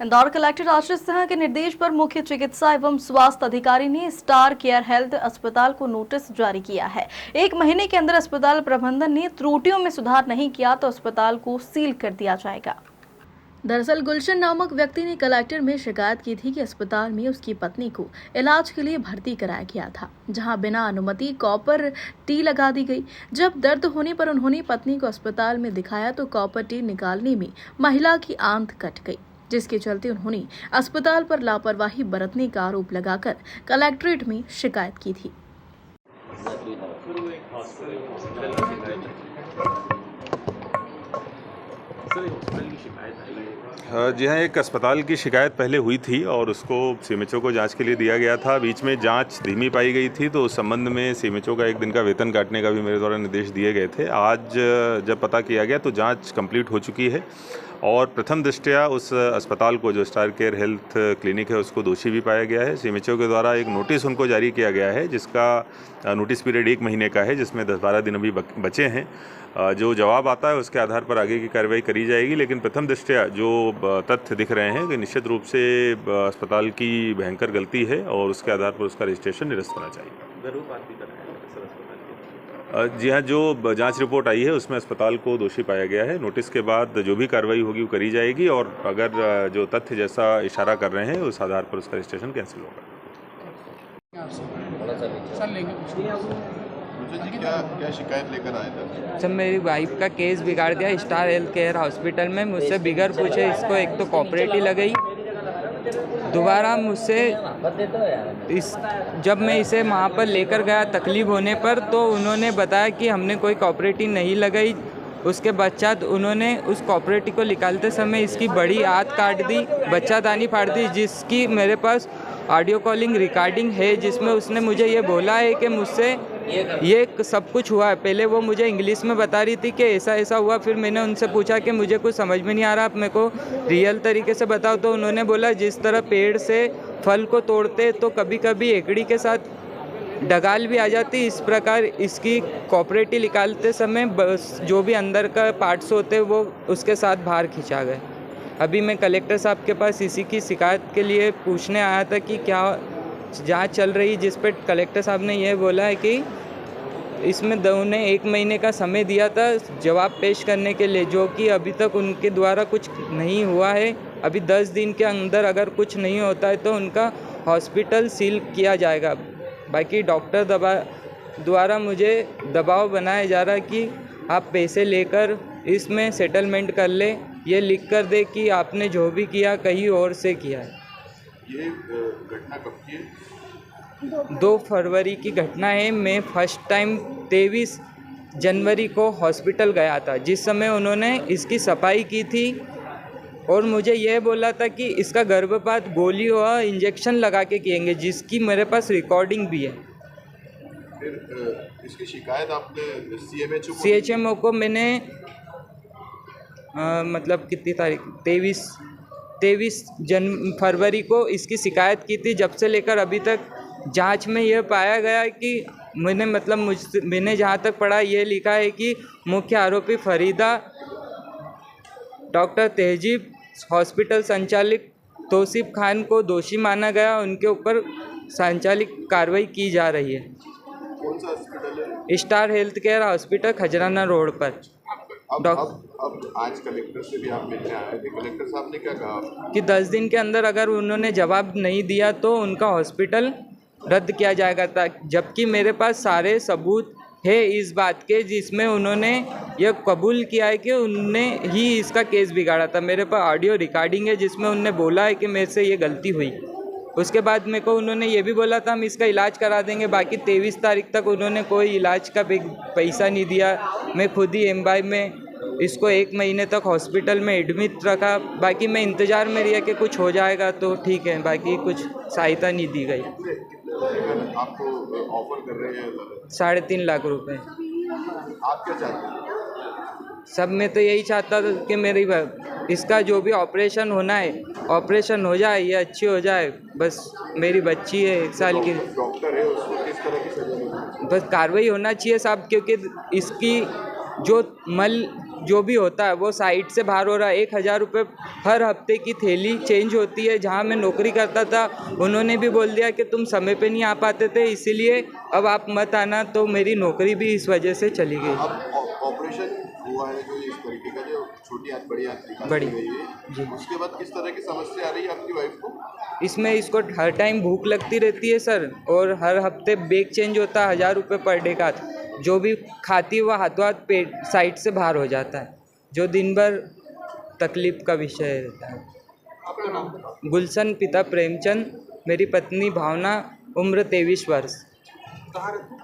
Indore collector आशीष सिन्हा के निर्देश पर मुख्य चिकित्सा एवं स्वास्थ्य अधिकारी ने स्टार केयर हेल्थ अस्पताल को नोटिस जारी किया है। 1 महीने के अंदर अस्पताल प्रबंधन ने त्रुटियों में सुधार नहीं किया तो अस्पताल को सील कर दिया जाएगा। दरअसल गुलशन नामक व्यक्ति ने कलेक्टर में शिकायत की थी कि अस्पताल में उसकी पत्नी को इलाज के लिए भर्ती कराया गया था, जहां बिना अनुमति कॉपर टी लगा दी गई। जब दर्द होने पर उन्होंने पत्नी को अस्पताल में दिखाया तो कॉपर टी निकालने में महिला की आंत कट गई, जिसके चलते उन्होंने अस्पताल पर लापरवाही बरतने का आरोप लगाकर कलेक्ट्रेट में शिकायत की थी। जी हाँ, एक अस्पताल की शिकायत पहले हुई थी और उसको सीएमएचओ को जांच के लिए दिया गया था। बीच में जांच धीमी पाई गई थी तो उस संबंध में सीएमएचओ का 1 दिन का वेतन काटने का भी मेरे द्वारा निर्देश दिए गए थे। आज जब पता किया गया तो जांच कंप्लीट हो चुकी है और प्रथम दृष्टया उस अस्पताल को, जो स्टार केयर हेल्थ क्लिनिक है, उसको दोषी भी पाया गया है। सीएमएचओ के द्वारा एक नोटिस उनको जारी किया गया है, जिसका नोटिस पीरियड 1 महीने का है, जिसमें 10-12 दिन अभी बचे हैं। जो जवाब आता है उसके आधार पर आगे की कार्रवाई करी जाएगी, लेकिन प्रथम दृष्टया जो तथ्य दिख रहे हैं कि निश्चित रूप से अस्पताल की भयंकर गलती है और उसके आधार पर उसका रजिस्ट्रेशन निरस्त होना चाहिए। जी हाँ, जो जांच रिपोर्ट आई है उसमें अस्पताल को दोषी पाया गया है। नोटिस के बाद जो भी कार्रवाई होगी वो करी जाएगी और अगर जो तथ्य जैसा इशारा कर रहे हैं उस आधार पर उसका रजिस्ट्रेशन कैंसिल होगा। क्या शिकायत लेकर आए थे? सर, मेरी वाइफ का केस बिगाड़ गया स्टार हेल्थ केयर हॉस्पिटल में। मुझसे बिगर पूछे इसको एक तो कॉपरेटिव लगाई, दोबारा मुझसे जब मैं इसे वहाँ पर लेकर गया तकलीफ होने पर तो उन्होंने बताया कि हमने कोई कॉपरेटिव नहीं लगाई। उसके पश्चात उन्होंने उस कॉपरेटिव को निकालते समय इसकी बड़ी आंत काट दी, बच्चादानी फाड़ दी, जिसकी मेरे पास ऑडियो कॉलिंग रिकॉर्डिंग है, जिसमें उसने मुझे ये बोला है कि मुझसे ये सब कुछ हुआ है। पहले वो मुझे इंग्लिश में बता रही थी कि ऐसा ऐसा हुआ, फिर मैंने उनसे पूछा कि मुझे कुछ समझ में नहीं आ रहा, आप मेरे को रियल तरीके से बताओ। तो उन्होंने बोला जिस तरह पेड़ से फल को तोड़ते तो कभी कभी एकड़ी के साथ डगाल भी आ जाती, इस प्रकार इसकी कॉपरेटिव निकालते समय जो भी अंदर का पार्ट्स होते वो उसके साथ बाहर खिंचा गए। अभी मैं कलेक्टर साहब के पास इसी की शिकायत के लिए पूछने आया था कि क्या जांच चल रही, जिस पर कलेक्टर साहब ने यह बोला है कि इसमें उन्हें 1 महीने का समय दिया था जवाब पेश करने के लिए, जो कि अभी तक उनके द्वारा कुछ नहीं हुआ है। अभी 10 दिन के अंदर अगर कुछ नहीं होता है तो उनका हॉस्पिटल सील किया जाएगा। बाकी डॉक्टर द्वारा मुझे दबाव बनाया जा रहा है कि आप पैसे लेकर इसमें सेटलमेंट कर ले, ये लिख कर दे कि आपने जो भी किया कहीं और से किया है। ये घटना कब की है? 2 फरवरी की घटना है। मैं फर्स्ट टाइम 23 जनवरी को हॉस्पिटल गया था, जिस समय उन्होंने इसकी सफाई की थी और मुझे यह बोला था कि इसका गर्भपात गोली और इंजेक्शन लगा के किएंगे, जिसकी मेरे पास रिकॉर्डिंग भी है। फिर इसकी शिकायत आपने सीएचएमओ को मैंने मतलब कितनी तारीख 23 फरवरी को इसकी शिकायत की थी। जब से लेकर अभी तक जांच में यह पाया गया कि मैंने जहां तक पढ़ा यह लिखा है कि मुख्य आरोपी फरीदा डॉक्टर तहजीब हॉस्पिटल संचालक तौसीफ खान को दोषी माना गया। उनके ऊपर संचालिक कार्रवाई की जा रही है। कौन सा हॉस्पिटल है? Star health care hospital Khajrana road पर। अब आज कलेक्टर से भी आप मिलने आए थे, कलेक्टर साहब ने क्या कहा कि 10 दिन के अंदर अगर उन्होंने जवाब नहीं दिया तो उनका हॉस्पिटल रद्द किया जाएगा था, जबकि मेरे पास सारे सबूत है इस बात के, जिसमें उन्होंने यह कबूल किया है कि उनने ही इसका केस बिगाड़ा था। मेरे पास ऑडियो रिकॉर्डिंग है जिसमें उनने बोला है कि मेरे से ये गलती हुई। उसके बाद मेरे को उन्होंने ये भी बोला था हम इसका इलाज करा देंगे। बाकी 23 तारीख तक उन्होंने कोई इलाज का पैसा नहीं दिया। मैं खुद ही एमवाई में इसको 1 महीने तक हॉस्पिटल में एडमिट रखा। बाकी मैं इंतज़ार में रहा कि कुछ हो जाएगा तो ठीक है, बाकी कुछ सहायता नहीं दी गई। आपको ऑफर कर रहे हैं 3.5 लाख रुपए। आप क्या चाहते हैं? सब मैं तो यही चाहता था कि मेरी इसका जो भी ऑपरेशन होना है ऑपरेशन हो जाए, ये अच्छी हो जाए। बस मेरी बच्ची है 1 साल की। डॉक्टर है, उसको किस तरह की सजा? बस कार्रवाई होना चाहिए साहब, क्योंकि इसकी जो जो भी होता है वो साइट से बाहर हो रहा है। 1000 रुपये हर हफ्ते की थैली चेंज होती है। जहाँ मैं नौकरी करता था उन्होंने भी बोल दिया कि तुम समय पे नहीं आ पाते थे, इसीलिए अब आप मत आना, तो मेरी नौकरी भी इस वजह से चली गई। अब ऑपरेशन हुआ है जो इस तरीके का, जो छोटी आंत बड़ी आंत निकाली बड़ी, गई है, जी। उसके बाद किस तरह की समस्या आ रही है आपकी वाइफ को? इसमें इसको हर टाइम भूख लगती रहती है सर, और हर हफ्ते बैग चेंज होता है। 1000 रुपये पर डे का। जो भी खाती है वो हाथों हाथ पेट साइड से बाहर हो जाता है, जो दिन भर तकलीफ का विषय रहता है। आपका नाम? गुलशन, पिता प्रेमचंद, मेरी पत्नी भावना, उम्र 23 वर्ष। कहाँ रहते हैं?